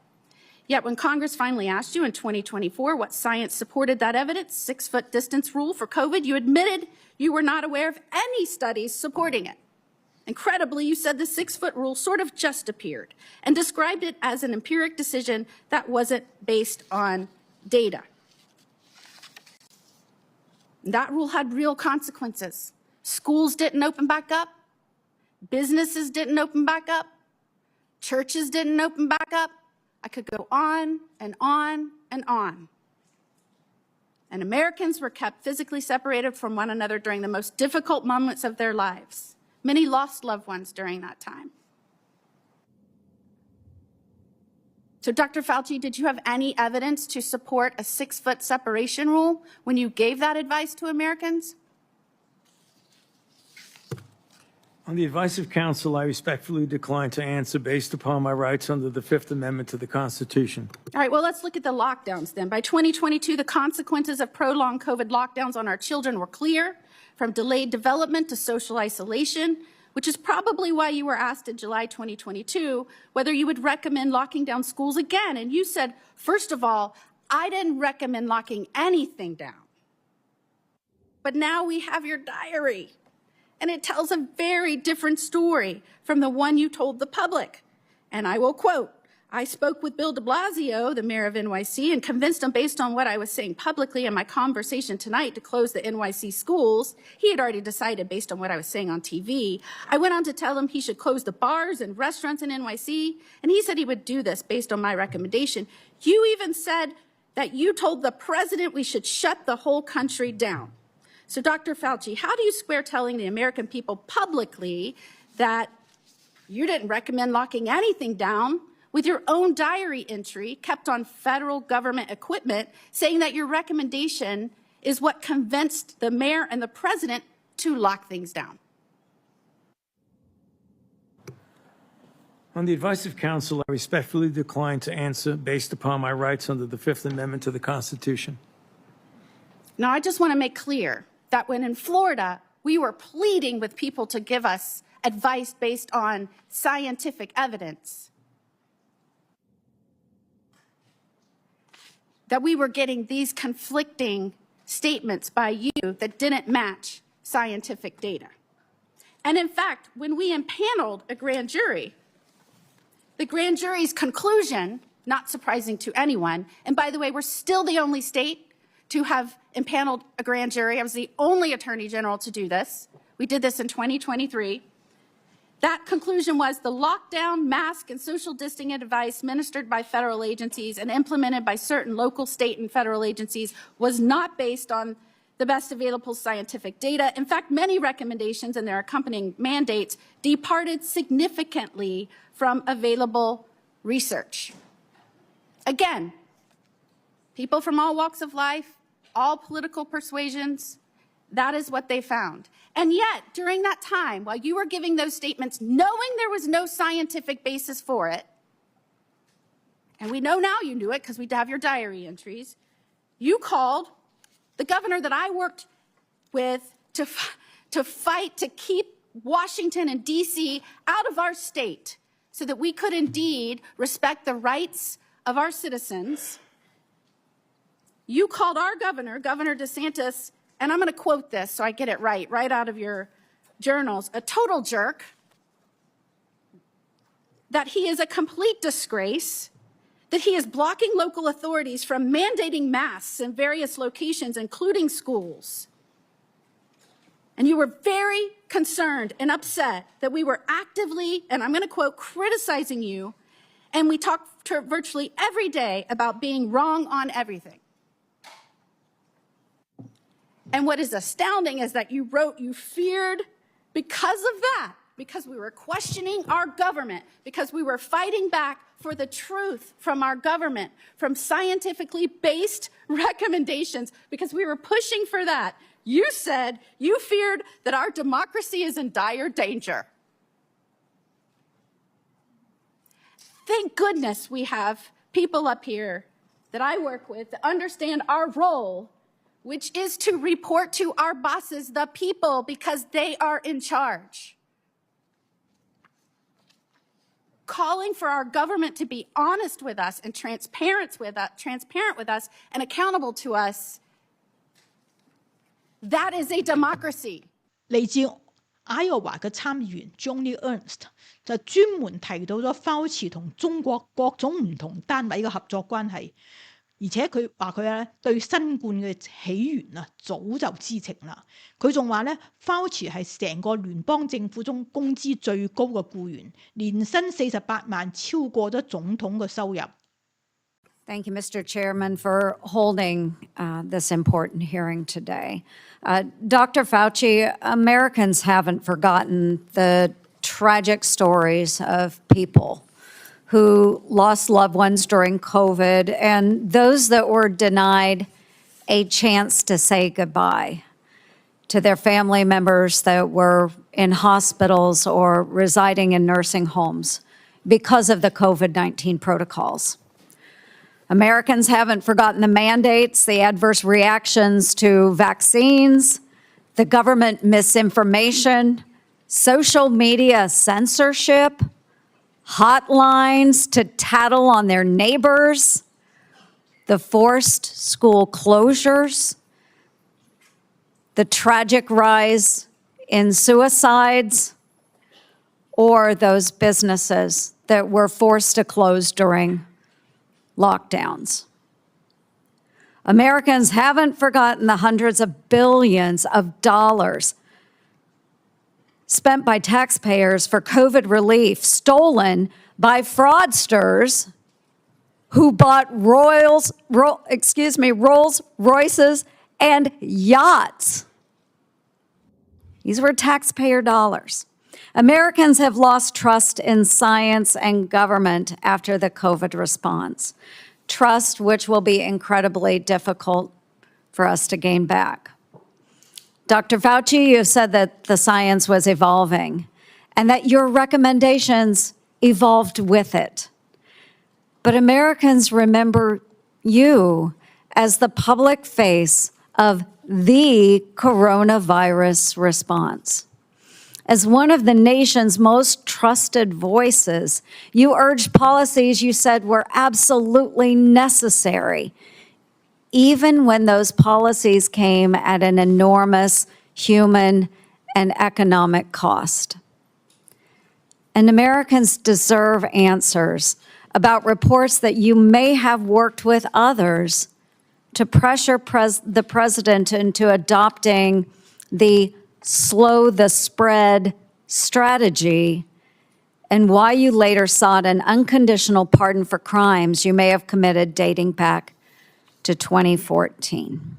Yet when Congress finally asked you in 2024 what science supported that evidence, 6-foot distance rule for COVID, you admitted you were not aware of any studies supporting it. Incredibly, you said the 6-foot rule sort of just appeared and described it as an empiric decision that wasn't based on data. That rule had real consequences. Schools didn't open back up. Businesses didn't open back up. Churches didn't open back up. I could go on and on and on. And Americans were kept physically separated from one another during the most difficult moments of their lives. Many lost loved ones during that time. So, Dr. Fauci, did you have any evidence to support a 6-foot separation rule when you gave that advice to Americans? On the advice of counsel, I respectfully decline to answer based upon my rights under the Fifth Amendment to the Constitution. All right, well, let's look at the lockdowns then. By 2022, the consequences of prolonged COVID lockdowns on our children were clear, from delayed development to social isolation, which is probably why you were asked in July 2022 whether you would recommend locking down schools again. And you said, first of all, I didn't recommend locking anything down. But now we have your diary. And it tells a very different story from the one you told the public. And I will quote, I spoke with Bill de Blasio, the mayor of NYC, and convinced him based on what I was saying publicly in my conversation tonight to close the NYC schools. He had already decided based on what I was saying on TV. I went on to tell him he should close the bars and restaurants in NYC, and he said he would do this based on my recommendation. You even said that you told the president we should shut the whole country down. So, Dr. Fauci, how do you square telling the American people publicly that you didn't recommend locking anything down with your own diary entry kept on federal government equipment saying that your recommendation is what convinced the mayor and the president to lock things down? On the advice of counsel, I respectfully decline to answer based upon my rights under the Fifth Amendment to the Constitution. Now, I just want to make clear that when in Florida, we were pleading with people to give us advice based on scientific evidence, that we were getting these conflicting statements by you that didn't match scientific data. And in fact, when we impaneled a grand jury, the grand jury's conclusion, not surprising to anyone, and by the way, we're still the only state to have impaneled a grand jury. I was the only attorney general to do this. We did this in 2023. That conclusion was the lockdown, mask, and social distancing advice ministered by federal agencies and implemented by certain local, state, and federal agencies was not based on the best available scientific data. In fact, many recommendations and their accompanying mandates departed significantly from available research. Again, people from all walks of life, all political persuasions, that is what they found. And yet, during that time, while you were giving those statements, knowing there was no scientific basis for it, and we know now you knew it because we have your diary entries, you called the governor that I worked with to fight to keep Washington and D.C. out of our state so that we could indeed respect the rights of our citizens. You called our governor, Governor DeSantis, and I'm going to quote this so I get it right out of your journals, a total jerk, that he is a complete disgrace, that he is blocking local authorities from mandating masks in various locations, including schools. And you were very concerned and upset that we were actively, and I'm going to quote, criticizing you, and we talked virtually every day about being wrong on everything. And what is astounding is that you wrote you feared because of that, because we were questioning our government, because we were fighting back for the truth from our government, from scientifically based recommendations, because we were pushing for that. You said you feared that our democracy is in dire danger. Thank goodness we have people up here that I work with that understand our role, which is to report to our bosses, the people, because they are in charge. Calling for our government to be honest with us and transparent with us and accountable to us, that is a democracy. 嚟自愛奧華嘅參議員 Johnny Ernst 就專門提到咗 Fauci 同中國各種唔同單位嘅合作關係，而且佢話佢咧對新冠嘅起源啊早就知情啦。佢仲話咧 Fauci 係成個聯邦政府中工資最高嘅僱員，年薪48萬，超過咗總統嘅收入。Thank you, Mr. Chairman, for holding this important hearing today. Dr. Fauci, Americans haven't forgotten the tragic stories of people who lost loved ones during COVID and those that were denied a chance to say goodbye to their family members that were in hospitals or residing in nursing homes because of the COVID-19 protocols. Americans haven't forgotten the mandates, the adverse reactions to vaccines, the government misinformation, social media censorship, hotlines to tattle on their neighbors, the forced school closures, the tragic rise in suicides, or those businesses that were forced to close during lockdowns. Americans haven't forgotten the hundreds of billions of dollars spent by taxpayers for COVID relief, stolen by fraudsters who bought Rolls Royces and yachts. These were taxpayer dollars. Americans have lost trust in science and government after the COVID response, trust which will be incredibly difficult for us to gain back. Dr. Fauci, you have said that the science was evolving and that your recommendations evolved with it. But Americans remember you as the public face of the coronavirus response. As one of the nation's most trusted voices, you urged policies you said were absolutely necessary, even when those policies came at an enormous human and economic cost. And Americans deserve answers about reports that you may have worked with others to pressure the president into adopting the slow the spread strategy, and why you later sought an unconditional pardon for crimes you may have committed dating back to 2014.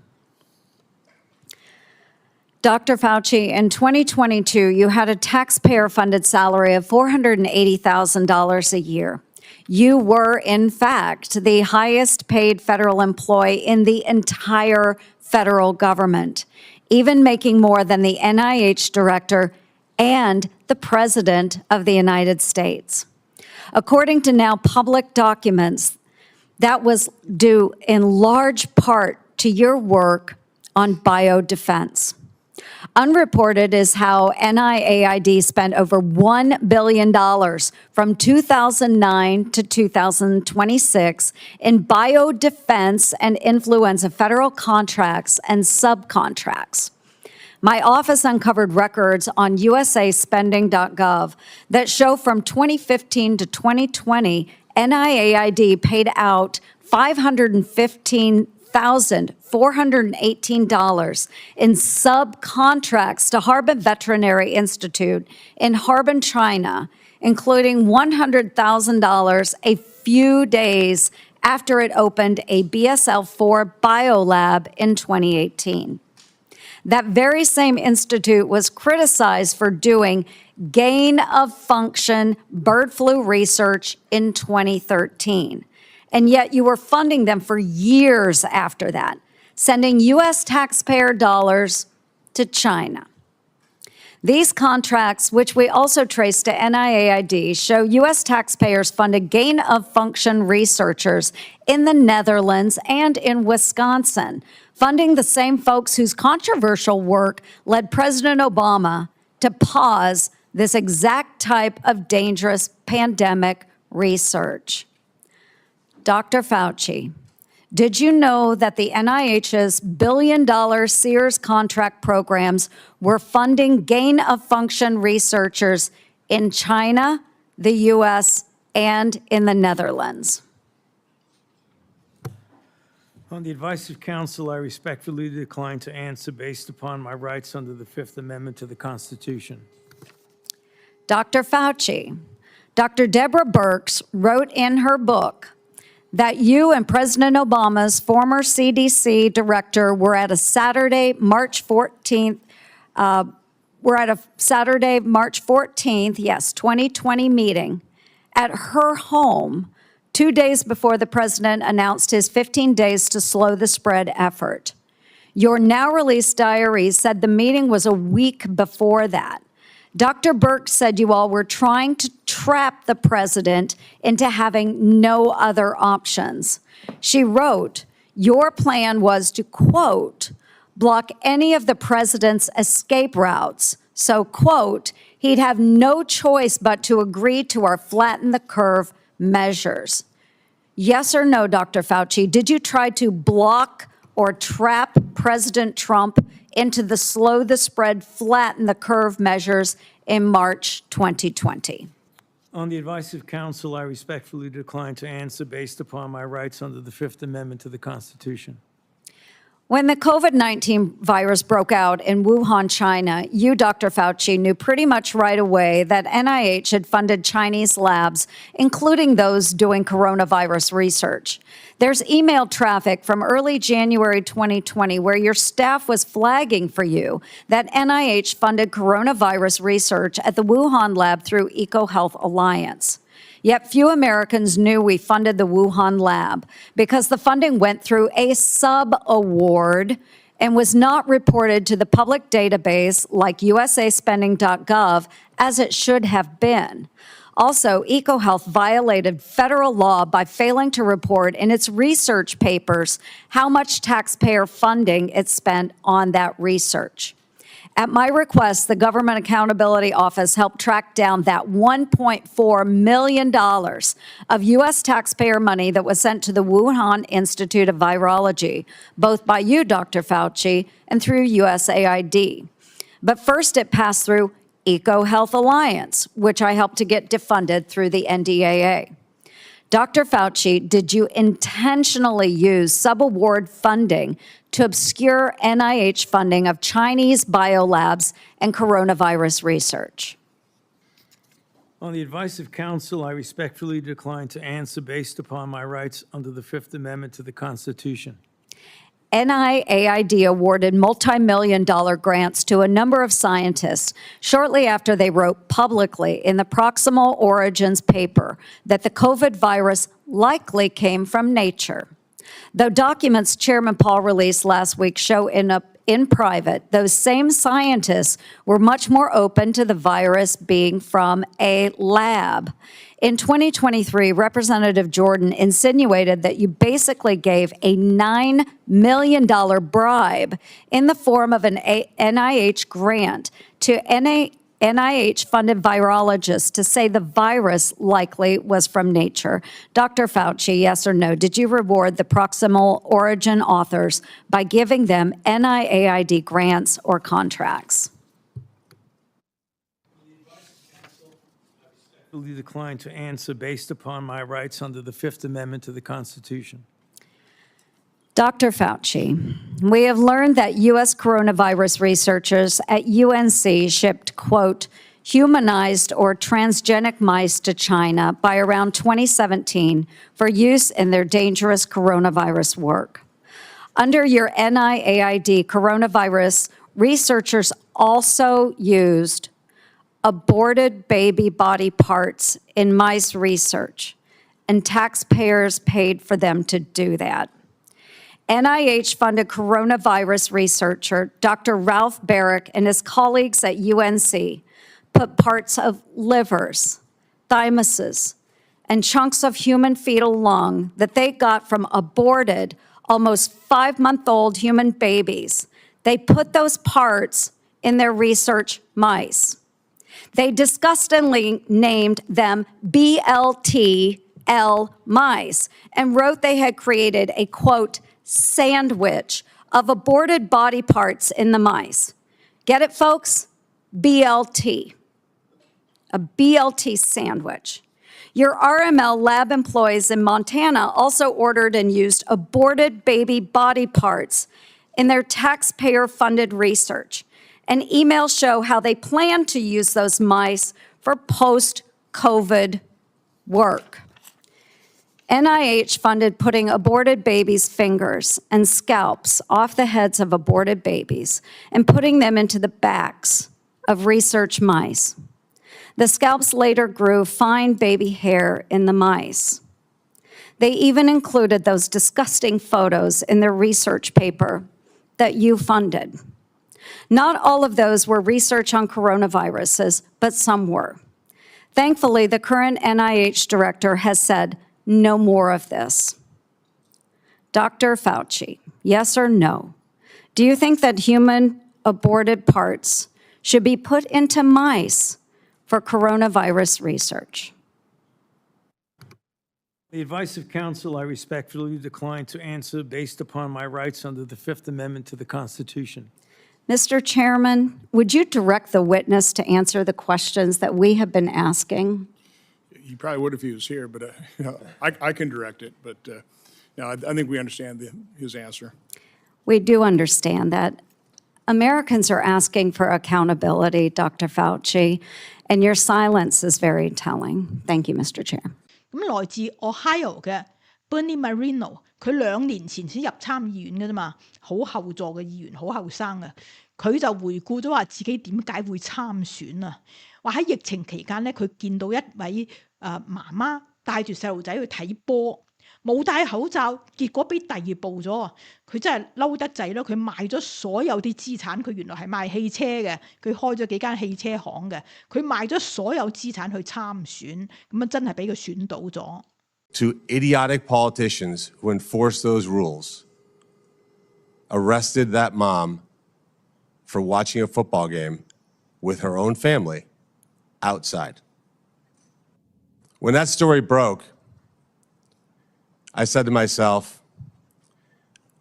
Dr. Fauci, in 2022, you had a taxpayer-funded salary of $480,000 a year. You were, in fact, the highest paid federal employee in the entire federal government, even making more than the NIH director and the President of the United States. According to now public documents, that was due in large part to your work on biodefense. Unreported is how NIAID spent over $1 billion from 2009 to 2026 in biodefense and influenza federal contracts and subcontracts. My office uncovered records on usaspending.gov that show from 2015 to 2020, NIAID paid out $515,418 in subcontracts to Harbin Veterinary Institute in Harbin, China, including $100,000 a few days after it opened a BSL-4 biolab in 2018. That very same institute was criticized for doing gain-of-function bird flu research in 2013. And yet you were funding them for years after that, sending U.S. taxpayer dollars to China. These contracts, which we also trace to NIAID, show U.S. taxpayers funded gain-of-function researchers in the Netherlands and in Wisconsin, funding the same folks whose controversial work led President Obama to pause this exact type of dangerous pandemic research. Dr. Fauci, did you know that the NIH's billion-dollar Sears contract programs were funding gain-of-function researchers in China, the U.S., and in the Netherlands? On the advice of counsel, I respectfully decline to answer based upon my rights under the Fifth Amendment to the Constitution. Dr. Fauci, Dr. Deborah Birx wrote in her book that you and President Obama's former CDC director were at a Saturday, March 14th, 2020 meeting at her home 2 days before the president announced his 15 days to slow the spread effort. Your now released diary said the meeting was a week before that. Dr. Birx said you all were trying to trap the president into having no other options. She wrote, your plan was to, quote, block any of the president's escape routes. So, quote, he'd have no choice but to agree to our flatten the curve measures. Yes or no, Dr. Fauci, did you try to block or trap President Trump into the slow the spread, flatten the curve measures in March 2020? On the advice of counsel, I respectfully decline to answer based upon my rights under the Fifth Amendment to the Constitution. When the COVID-19 virus broke out in Wuhan, China, you, Dr. Fauci, knew pretty much right away that NIH had funded Chinese labs, including those doing coronavirus research. There's email traffic from early January 2020 where your staff was flagging for you that NIH funded coronavirus research at the Wuhan lab through EcoHealth Alliance. Yet few Americans knew we funded the Wuhan lab because the funding went through a sub-award and was not reported to the public database like usaspending.gov as it should have been. Also, EcoHealth violated federal law by failing to report in its research papers how much taxpayer funding it spent on that research. At my request, the Government Accountability Office helped track down that $1.4 million of U.S. taxpayer money that was sent to the Wuhan Institute of Virology, both by you, Dr. Fauci, and through USAID. But first, it passed through EcoHealth Alliance, which I helped to get defunded through the NDAA. Dr. Fauci, did you intentionally use sub-award funding to obscure NIH funding of Chinese biolabs and coronavirus research? On the advice of counsel, I respectfully decline to answer based upon my rights under the Fifth Amendment to the Constitution. NIAID awarded multi-million-dollar grants to a number of scientists shortly after they wrote publicly in the Proximal Origins paper that the COVID virus likely came from nature. Though documents Chairman Paul released last week show in private, those same scientists were much more open to the virus being from a lab. In 2023, Representative Jordan insinuated that you basically gave a $9 million bribe in the form of an NIH grant to NIH-funded virologists to say the virus likely was from nature. Dr. Fauci, yes or no, did you reward the Proximal Origin authors by giving them NIAID grants or contracts? decline to answer based upon my rights under the Fifth Amendment to the Constitution. Dr. Fauci, we have learned that U.S. coronavirus researchers at UNC shipped, quote, humanized or transgenic mice to China by around 2017 for use in their dangerous coronavirus work. Under your NIAID coronavirus, researchers also used aborted baby body parts in mice research, and taxpayers paid for them to do that. NIH-funded coronavirus researcher Dr. Ralph Barrick and his colleagues at UNC put parts of livers, thymuses, and chunks of human fetal lung that they got from aborted, almost 5-month-old human babies. They put those parts in their research mice. They disgustingly named them BLTL mice and wrote they had created a, quote, sandwich of aborted body parts in the mice. Get it, folks? BLT. A BLT sandwich. Your RML lab employees in Montana also ordered and used aborted baby body parts in their taxpayer-funded research. And emails show how they plan to use those mice for post-COVID work. NIH funded putting aborted babies' fingers and scalps off the heads of aborted babies and putting them into the backs of research mice. The scalps later grew fine baby hair in the mice. They even included those disgusting photos in their research paper that you funded. Not all of those were research on coronaviruses, but some were. Thankfully, the current NIH director has said, no more of this. Dr. Fauci, yes or no? Do you think that human aborted parts should be put into mice for coronavirus research? The advice of counsel, I respectfully decline to answer based upon my rights under the Fifth Amendment to the Constitution. Mr. Chairman, would you direct the witness to answer the questions that we have been asking? He probably would if he was here, but I can direct it. But no, I think we understand his answer. We do understand that. Americans are asking for accountability, Dr. Fauci, and your silence is very telling. Thank you, Mr. Chair. 咁來自 Ohio 嘅 Bernie Marino， 佢2年前先入參議院嘅啫嘛，好後座嘅議員，好後生啊。佢就回顧咗話自己點解會參選啊。話喺疫情期間咧，佢見到一位媽媽帶住細路仔去睇波，冇戴口罩，結果俾逮捕咗。佢真係嬲得滯咯！佢賣咗所有啲資產，佢原來係賣汽車嘅，佢開咗幾間汽車行嘅，佢賣咗所有資產去參選，咁啊真係俾佢選到咗。To idiotic politicians who enforced those rules, arrested that mom for watching a football game with her own family outside. When that story broke, I said to myself,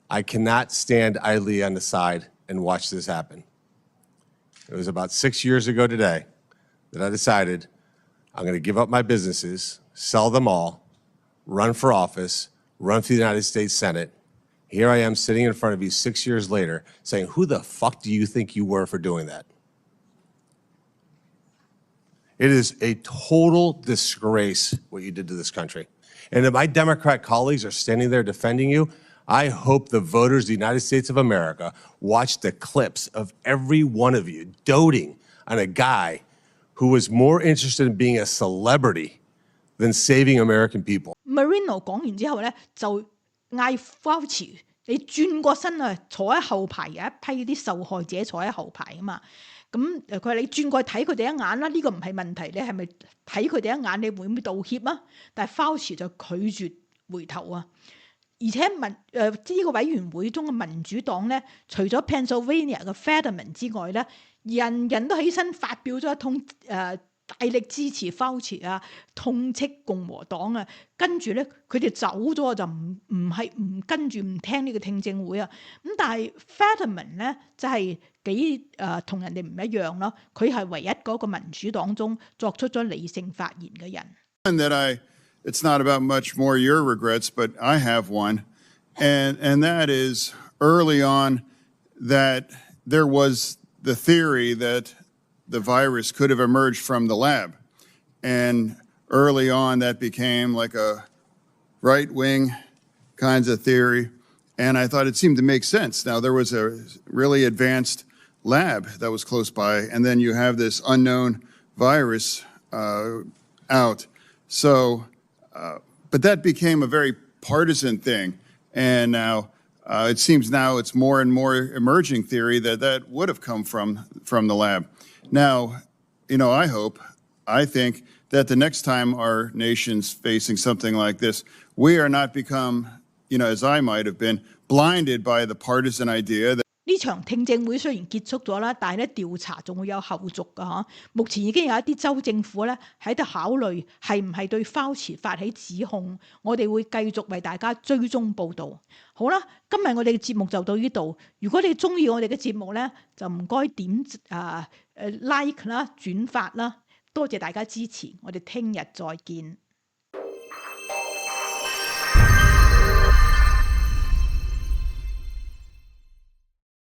I cannot stand idly on the side and watch this happen. It was about 6 years ago today that I decided I'm going to give up my businesses, sell them all, run for office, run for the United States Senate. Here I am sitting in front of you 6 years later saying, who the fuck do you think you were for doing that? It is a total disgrace what you did to this country. And if my Democrat colleagues are standing there defending you, I hope the voters of the United States of America watch the clips of every one of you doting on a guy who was more interested in being a celebrity than saving American people. Marino 講完之後咧，就嗌 Fauci 你轉個身啊，坐喺後排，有一批啲受害者坐喺後排啊嘛。咁佢話你轉過去睇佢哋一眼啦，呢個唔係問題，你係咪睇佢哋一眼？你會唔會道歉啊？但係 Fauci 就拒絕回頭啊！而且呢個委員會中嘅民主黨咧，除咗 Pennsylvania 嘅 Fetterman 之外咧，人人都起身發表咗一通大力支持 Fauci 啊，痛斥共和黨啊，跟住咧佢哋走咗就唔跟住唔聽呢個聽證會啊。咁但係 Fetterman 咧就係幾同人哋唔一樣咯，佢係唯一嗰個民主黨中作出咗理性發言嘅人。It's not about much more your regrets, but I have one, and that is early on that there was the theory that the virus could have emerged from the lab. And early on, that became like a right-wing kinds of theory. And I thought it seemed to make sense. Now, there was a really advanced lab that was close by, and then you have this unknown virus out. So, but that became a very partisan thing. And now it seems now it's more and more emerging theory that would have come from the lab. Now, I think that the next time our nation's facing something like this, we are not become, as I might have been, blinded by the partisan idea that呢場聽證會雖然結束咗啦，但係咧調查仲會有後續㗎嚇。目前已經有一啲州政府咧喺度考慮係唔係對 Fauci 發起指控，我哋會繼續為大家追蹤報導。好啦，今日我哋嘅節目就到呢度。如果你中意我哋嘅節目咧，就唔該點like 啦、轉發啦，多謝大家支持，我哋聽日再見。